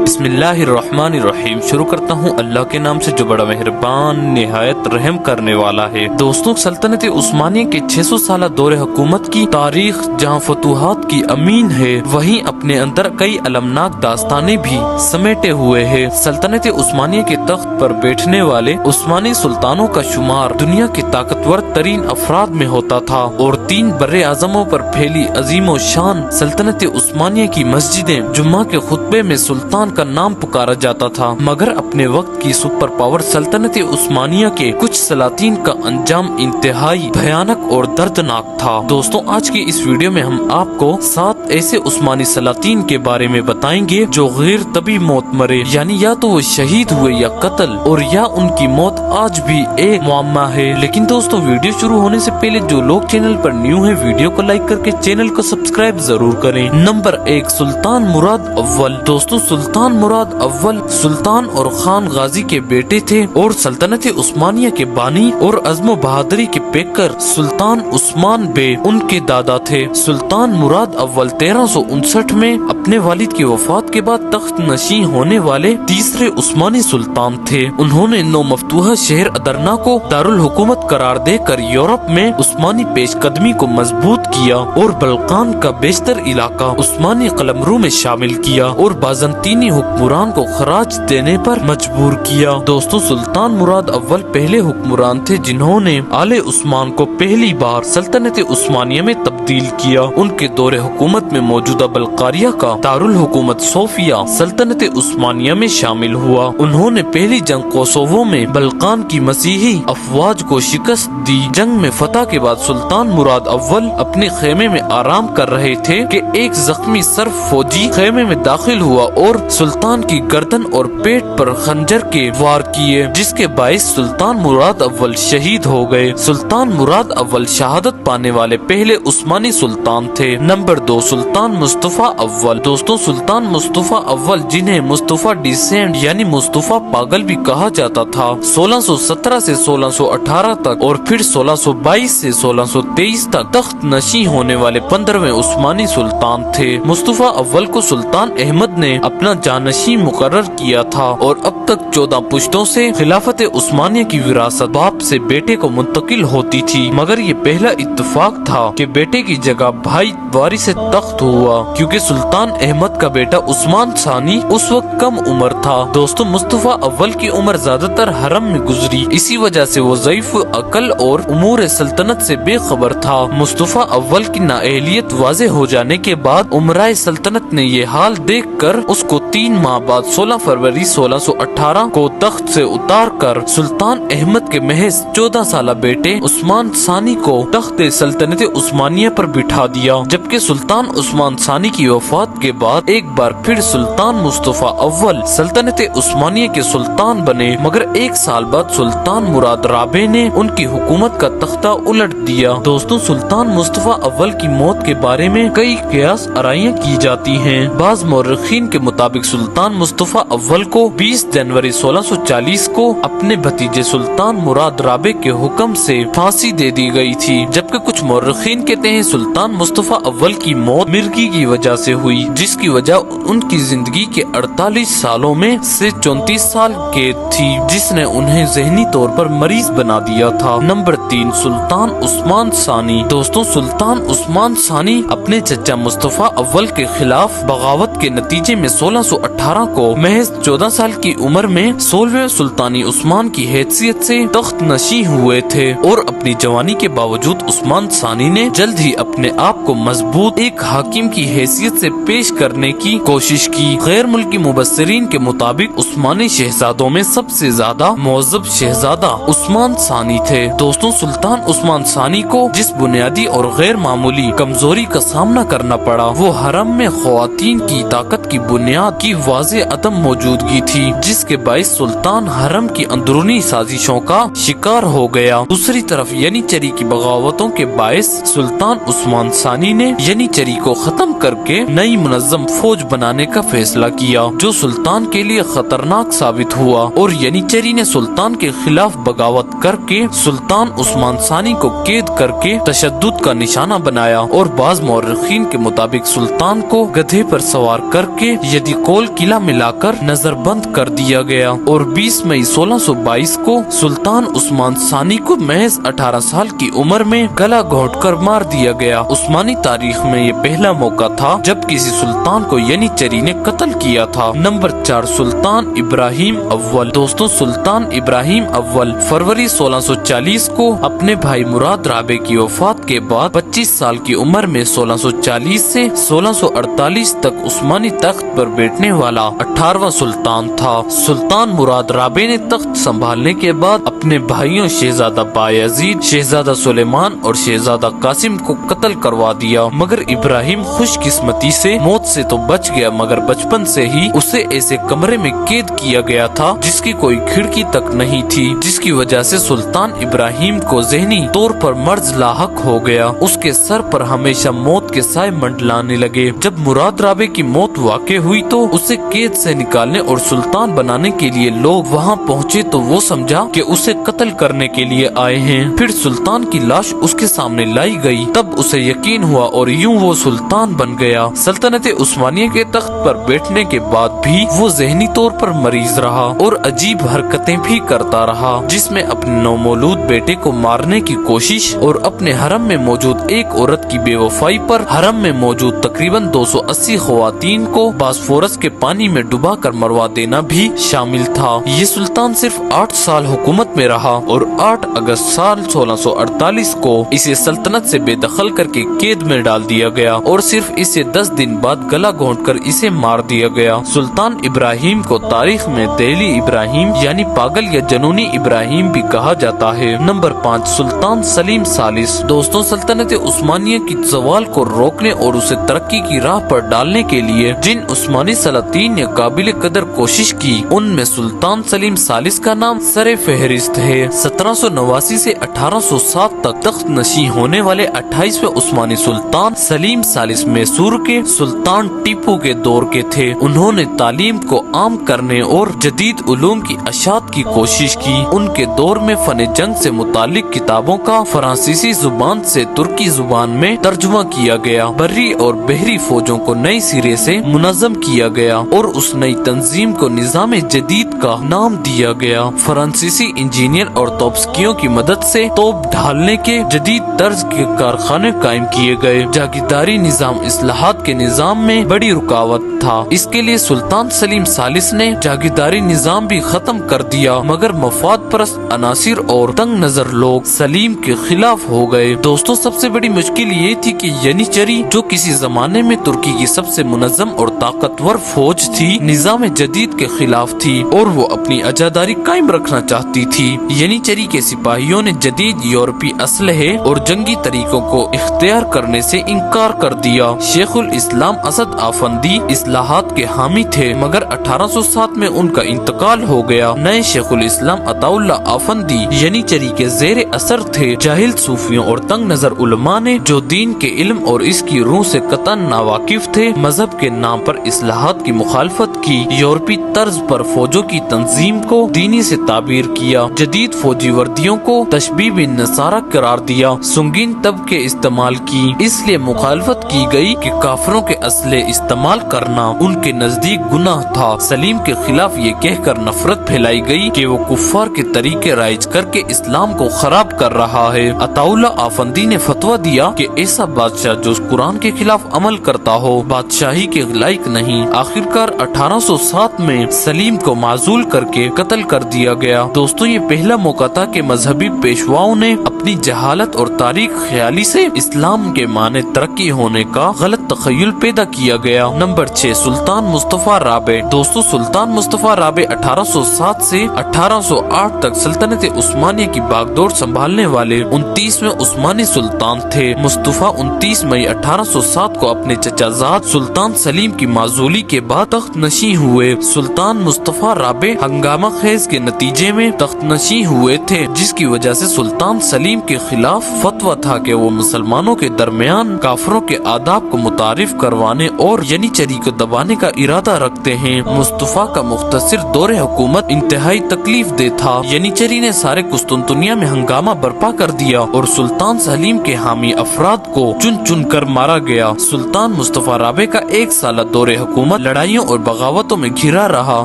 بسم اللہ الرحمن الرحیم۔ شروع کرتا ہوں اللہ کے نام سے جو بڑا مہربان نہایت رحم کرنے والا ہے۔ دوستوں، سلطنت عثمانیہ کے 600 سالہ دور حکومت کی تاریخ جہاں فتوحات کی امین ہے، وہیں اپنے اندر کئی المناک داستانیں بھی سمیٹے ہوئے ہے۔ سلطنت عثمانیہ کے تخت پر بیٹھنے والے عثمانی سلطانوں کا شمار دنیا کے طاقتور ترین افراد میں ہوتا تھا، اور 3 بر اعظموں پر پھیلی عظیم و شان سلطنت عثمانیہ کی مسجدیں جمعہ کے خطبے میں سلطان کا نام پکارا جاتا تھا، مگر اپنے وقت کی سپر پاور سلطنت عثمانیہ کے کچھ سلاطین کا انجام انتہائی بھیانک اور دردناک تھا۔ دوستوں، آج کی اس ویڈیو میں ہم آپ کو 7 ایسے عثمانی سلاطین کے بارے میں بتائیں گے جو غیر طبی موت مرے، یعنی یا تو وہ شہید ہوئے یا قتل، اور یا ان کی موت آج بھی ایک معمہ ہے۔ لیکن دوستوں، ویڈیو شروع ہونے سے پہلے جو لوگ چینل پر نیو ہیں، ویڈیو کو لائک کر کے چینل کو سبسکرائب ضرور کریں۔ نمبر 1، سلطان مراد اول۔ دوستوں، سلطان مراد اول سلطان اور خان غازی کے بیٹے تھے اور سلطنت عثمانیہ کے بانی اور عزم و بہادری کے پیکر سلطان عثمان بے ان کے دادا تھے۔ سلطان مراد اول 1359 میں اپنے والد کی وفات کے بعد تخت نشین ہونے والے تیسرے عثمانی سلطان تھے۔ انہوں نے نو مفتوحہ شہر ادرنا کو دارالحکومت قرار دے کر یورپ میں عثمانی پیش قدمی کو مضبوط کیا اور بلقان کا بیشتر علاقہ عثمانی قلمرو میں شامل کیا اور بازنطینی حکمران کو خراج دینے پر مجبور کیا۔ دوستوں، سلطان مراد اول پہلے حکمران تھے جنہوں نے آل عثمان کو پہلی بار سلطنت عثمانیہ میں تبدیل کیا۔ ان کے دور حکومت میں موجودہ بلقاریہ کا دارالحکومت صوفیہ سلطنت عثمانیہ میں شامل ہوا۔ انہوں نے پہلی جنگ کوسوو میں بلقان کی مسیحی افواج کو شکست دی۔ جنگ میں فتح کے بعد سلطان مراد اول اپنے خیمے میں آرام کر رہے تھے کہ ایک زخمی سرف فوجی خیمے میں داخل ہوا اور سلطان کی گردن اور پیٹ پر خنجر کے وار کیے، جس کے باعث سلطان مراد اول شہید ہو گئے۔ سلطان مراد اول شہادت پانے والے پہلے عثمانی سلطان تھے۔ نمبر 2، سلطان مصطفیٰ اول۔ دوستوں، سلطان مصطفیٰ اول جنہیں مصطفیٰ ڈیسینٹ یعنی مصطفیٰ پاگل بھی کہا جاتا تھا، 1617 سے 1618 تک اور پھر 1622 سے 1623 تک تخت نشین ہونے والے 15ویں عثمانی سلطان تھے۔ مصطفیٰ اول کو سلطان احمد نے اپنا جانشین مقرر کیا تھا اور اب تک 14 پشتوں سے خلافت عثمانیہ کی وراثت باپ سے بیٹے کو منتقل ہوتی تھی، مگر یہ پہلا اتفاق تھا کہ بیٹے کی جگہ بھائی وارث تخت ہوا، کیونکہ سلطان احمد کا بیٹا عثمان ثانی اس وقت کم عمر تھا۔ دوستو، مصطفیٰ اول کی عمر زیادہ تر حرم میں گزری، اسی وجہ سے وہ ضعیف عقل اور امور سلطنت سے بے خبر تھا۔ مصطفیٰ اول کی نااہلیت واضح ہو جانے کے بعد امرائے سلطنت نے یہ حال دیکھ کر اس کو 3 ماہ بعد 16 فروری 1618 کو تخت سے اتار کر سلطان احمد کے محض 14 سالہ بیٹے عثمان ثانی کو تخت سلطنت عثمانیہ پر بٹھا دیا، جبکہ سلطان عثمان ثانی کی وفات کے بعد ایک بار پھر سلطان مصطفیٰ اول سلطنت عثمانیہ کے سلطان بنے، مگر 1 سال بعد سلطان مراد رابع نے ان کی حکومت کا تختہ الٹ دیا۔ دوستوں، سلطان مصطفیٰ اول کی موت کے بارے میں کئی قیاس آرائیاں کی جاتی ہیں۔ بعض مورخین کے مطابق سلطان مصطفیٰ اول کو 20 جنوری 1640 کو اپنے بھتیجے سلطان مراد رابع کے حکم سے پھانسی دے دی گئی تھی، جبکہ کچھ مورخین کہتے ہیں سلطان مصطفیٰ اول کی موت مرگی کی وجہ سے ہوئی، جس کی وجہ ان کی زندگی کے 48 سالوں میں سے 34 سال قید تھی، جس نے انہیں ذہنی طور پر مریض بنا دیا تھا۔ نمبر 3، سلطان عثمان ثانی۔ دوستوں، سلطان عثمان ثانی اپنے چچا مصطفیٰ اول کے خلاف بغاوت کے نتیجے میں 1618 کو محض 14 سال کی عمر میں 16ویں سلطانی عثمان کی حیثیت سے تخت نشین ہوئے تھے، اور اپنی جوانی کے باوجود عثمان ثانی نے جلد ہی اپنے آپ کو مضبوط ایک حاکم کی حیثیت سے پیش کرنے کی کوشش کی۔ غیر ملکی مبصرین کے مطابق عثمانی شہزادوں میں سب سے زیادہ معذب شہزادہ عثمان ثانی تھے۔ دوستوں، سلطان عثمان ثانی کو جس بنیادی اور غیر معمولی کمزوری کا سامنا کرنا پڑا، وہ حرم میں خواتین کی طاقت کی بنیاد کی واضح عدم موجودگی تھی، جس کے باعث سلطان حرم کی اندرونی سازشوں کا شکار ہو گیا۔ دوسری طرف ینیچری کی بغاوتوں کے باعث سلطان عثمان ثانی نے ینیچری کو ختم کر کے نئی منظم فوج بنانے کا فیصلہ کیا، جو سلطان کے لیے خطرناک ثابت ہوا، اور ینیچری نے سلطان کے خلاف بغاوت کر کے سلطان عثمان ثانی کو قید کر کے تشدد کا نشانہ بنایا، اور بعض مورخین کے مطابق سلطان کو گدھے پر سوار کر کے یدی गोल किला मिलाकर नजरबंद कर दिया गया और 20 मई 1622 को सुल्तान उस्मान सानी को महज 18 साल की उम्र में गला घोंटकर मार दिया गया। उस्मानी तारीख में ये पहला मौका था जब किसी सुल्तान को यनीचरी ने कत्ल किया था। नंबर 4 सुल्तान इब्राहिम अव्वल। दोस्तों सुल्तान इब्राहिम अव्वल फरवरी 1640 को अपने भाई मुराद राबे की वफात के बाद 25 साल की उम्र में 1640 से 1648 तक उस्मानी तख्त पर बैठने वाला 18वां सुल्तान था। सुल्तान मुराद राबे ने तख्त संभालने के बाद अपने भाइयों शहजादा बायजीद, शहजादा सुलेमान और शहजादा कासिम को कत्ल करवा दिया, मगर इब्राहिम खुशकिस्मती से मौत से तो बच गया, मगर बचपन से ही उसे ऐसे कमरे में कैद किया गया था जिसकी कोई खिड़की तक नहीं थी, जिसकी वजह से सुल्तान इब्राहिम को ज़हनी तौर पर मर्ज लाहक हो गया। उसके सर पर हमेशा मौत के साए मंडलाने लगे। जब मुराद राबे की मौत वाक़ई हुई तो उसे कैद से निकालने और सुल्तान बनाने के लिए लोग वहां पहुंचे तो वो समझा कि उसे कत्ल करने के लिए आए हैं। फिर सुल्तान की लाश उसके सामने लाई गई, तब उसे यकीन हुआ और यूं वो सुल्तान बन गया। सल्तनत उस्मानिया के तख्त पर बैठने के बाद भी वो ज़हनी तौर पर मरीज रहा और अजीब हरकतें भी करता रहा, जिसमें अपने नौमौलूद बेटे को मारने की कोशिश और अपने हरम में मौजूद एक औरत की बेवफाई पर हरम में मौजूद तकरीबन 280 ख्वातीन को बास्फोरस के पानी में डुबा कर मरवा देना भी शामिल था। ये सुल्तान सिर्फ 8 साल हुकूमत में रहा और 8 अगस्त साल 1648 को इसे सल्तनत से बेदखल करके कैद में डाल दिया गया और सिर्फ इसे 10 दिन बाद गला घोंटकर इसे मार दिया गया। सुल्तान इब्राहिम को तारीख में दिली इब्राहिम यानी पागल या जनूनी इब्राहिम भी कहा जाता है। नंबर 5 सुल्तान सलीम सालिस। दोस्तों सल्तनत उस्मानिया की ज़वाल को रोकने और उसे तरक्की की राह पर डालने के लिए जिन उस्मानी सलातीन ने काबिल कदर कोशिश की, उनमें सुल्तान सलीम सालिस का नाम सरे फहरिस्त है। 1789 से 1807 तक तख्त नशी होने वाले 28वें उस्मानी सुल्तान सलीम सालिस मैसूर के सुल्तान टीपू के दौर के थे। उन्होंने तालीम को आम करने और जदीद उलूम की अशात की कोशिश की। उनके दौर में फन जंग से मुतालिक किताबों का फ्रांसीसी जुबान से तुर्की जुबान में तर्जुमा किया गया। बर्री और बहरी फौजों को नए सिरे से मुनज़्ज़म किया गया और उस नई तंजीम को निज़ाम जदीद का नाम दिया गया। फ्रांसीसी इंजीनियर और तोपस्कियों की मदद से तोप ढालने के जदीद तर्ज के कारखाने कायम किए गए। जागीरदारी निज़ाम इस्लाहात के निज़ाम में बड़ी रुकावट था। इसके लिए सुल्तान सलीम सालिस ने जागीरदारी निज़ाम भी खत्म कर दिया, मगर मफाद परस्त अनासिर और तंग नजर लोग सलीम के खिलाफ हो गए। दोस्तों सबसे बड़ी मुश्किल ये थी कि यनीचरी जो किसी जमाने में तुर्की की सबसे मुनज़्ज़म और ताकतवर फौज थी, निज़ाम जदीद के खिलाफ थी और वो अपनी आजादारी कायम रखना चाहती थी। यनीचरी के सिपाहियों ने जदीद यूरोपी असलहे और जंगी तरीकों को इख्तियार करने से इनकार कर दिया। शेखुल इस्लाम असद आफंदी इस्लाहात के हामी थे, मगर 1807 में उनका इंतकाल हो गया। नए शेखुल इस्लाम अताउल्लाह आफंदी यनीचरी के जेर असर थे। जाहिल सूफियों और तंग नजर उलमा ने जो दीन के इल्म और इसकी रूह से कतन नावाकिफ थे, मजहब के नाम पर इस्लाहात की मुखालफत की। यूरोपी तर्ज पर फौजों की तंजीम को दीनी से ताबीर किया। जदीद फौजी वर्दियों को तशबीह बिन नसारा करार दिया। सुंगीन तबके इस्तेमाल की, इसलिए मुखालफत की गई कि काफिरों के असले इस्तेमाल करना उनके नजदीक गुनाह था। सलीम के खिलाफ ये कहकर नफरत फैलाई गई कि वो कुफ्फार के तरीके राइज करके इस्लाम को खराब कर रहा है। अताउल्लाह आफंदी ने फतवा दिया कि ऐसा बादशाह जो कुरान के खिलाफ अमल करता हो बादशाही के लायक नहीं। आखिरकार 1807 में सलीम को माजूल करके कत्ल कर दिया गया। दोस्तों ये पहला मौका था कि मजहबी पेशवाओं ने अपनी जहालत और तारीख ख्याली से इस्लाम के माने तरक्की होने का गलत तखय्युल पैदा किया गया। नंबर 6 सुल्तान मुस्तफा राबे। दोस्तों सुल्तान मुस्तफा राबे 1807 से 1808 तक सल्तनत उस्मानिया की बागडोर संभालने वाले 29वें उस्मानी सुल्तान थे। मुस्तफा 29 मई 1807 को अपने चचाजाद सुल्तान सलीम की माजूली के बाद तख्त नशी हुए। सुल्तान मुस्तफा राबे हंगामा खेज के नतीजे में तख्त नशी हुए थे, जिसकी वजह से सुल्तान सलीम के खिलाफ फतवा था कि वो मुसलमानों के दरमियान काफिरों के आदाब को मुतारिफ करवाने और यनीचरी को दबाने का इरादा रखते हैं। मुस्तफा का मुख्तसर दौर हुकूमत इंतहाई तकलीफ दे था। यनीचरी ने सारे कुस्तुनतुनिया में हंगामा बर्पा कर दिया और सुल्तान सलीम के हामी अफराद को चुन चुन कर मारा गया। सुल्तान मुस्तफा राबे का 1 साल दौर हुकूमत लड़ाइयों और बगावतों में घिरा रहा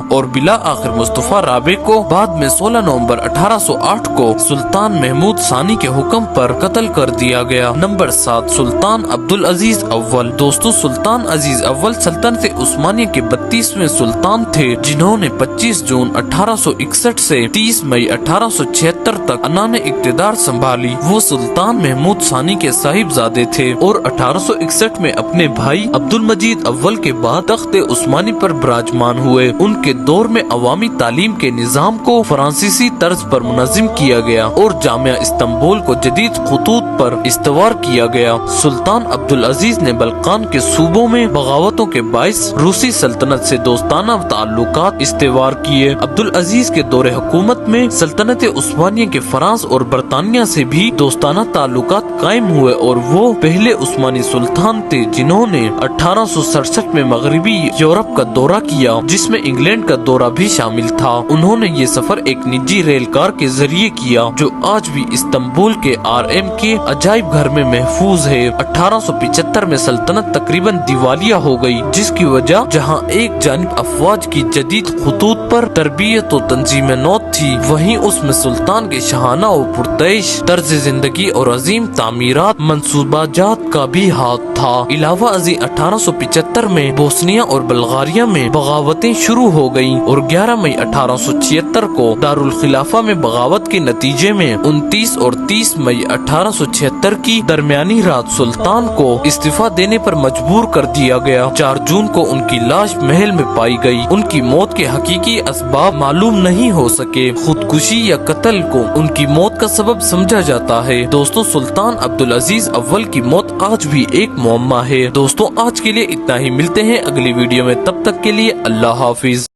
और बिला आखिर मुस्तफा राबे को बाद में 16 नवंबर 1808 को सुल्तान महमूद सानी के हुक्म पर कत्ल कर दिया गया। नंबर 7, सुल्तान अब्दुल अजीज अव्वल। दोस्तों, सुल्तान अजीज अव्वल सल्तनत उस्मानिया के 32वें सुल्तान थे, जिन्होंने 25 जून 1861 से 30 मई 1876 तक अनाने इक्तदार संभाली। वो सुल्तान महमूद सानी के साहिबजादे थे और 1861 में अपने भाई अब्दुल मजीद अव्वल के बाद तख्त उस्मानी पर विराजमान हुए। उनके दौर में अवामी तालीम के निजाम को फ्रांसीसी तर्ज पर मुनज़्ज़म किया गया और जामिया इस्तांबुल को जदीद खुतूत पर इस्तवार किया गया। सुल्तान अब्दुल अजीज ने बल्कान के सूबों में बगावतों के बाइस रूसी सल्तनत से दोस्ताना ताल्लुकात इस्तवार किए। अब्दुल अजीज के दौरे हुकूमत में सल्तनत उस्मानिया के फ्रांस और बरतानिया से भी दोस्ताना ताल्लुकात कायम हुए और वो पहले उस्मानी सुल्तान थे जिन्होंने 1867 में मगरबी यूरोप का दौरा किया, जिसमें इंग्लैंड का दौरा भी शामिल था। उन्होंने ये सफर एक निजी रेल कार के जरिए किया, जो आज भी इस्तांबुल के RM के अजायब घर में महफूज है। 1875 में सल्तनत तकरीबन दिवालिया हो गई, जिसकी वजह जहां एक जानिब अफवाज की जदीद खुतूत पर तरबियत और तंजीम नौत थी, वहीं उसमें सुल्तान के शहाना और पुरतैश तर्ज जिंदगी और अजीम तामीरात मंसूबाजात का भी हाथ था। इलावा अजी 1875 में बोस्निया और बल्गारिया में बगावतें शुरू हो गयी और 11 मई 1876 को दारुल खिलाफा में बगावत के नतीजे में 29 और 30 मई 1876 की दरमियानी रात सुल्तान को इस्तीफा देने पर मजबूर कर दिया गया। 4 जून को उनकी लाश महल में पाई गई। उनकी मौत के हकीकी असबाब मालूम नहीं हो सके। खुदकुशी या कत्ल को उनकी मौत का सबब समझा जाता है। दोस्तों, सुल्तान अब्दुल अजीज अव्वल की मौत आज भी एक मुअम्मा है। दोस्तों, आज के लिए इतना ही। मिलते हैं अगली वीडियो में, तब तक के लिए अल्लाह हाफिज।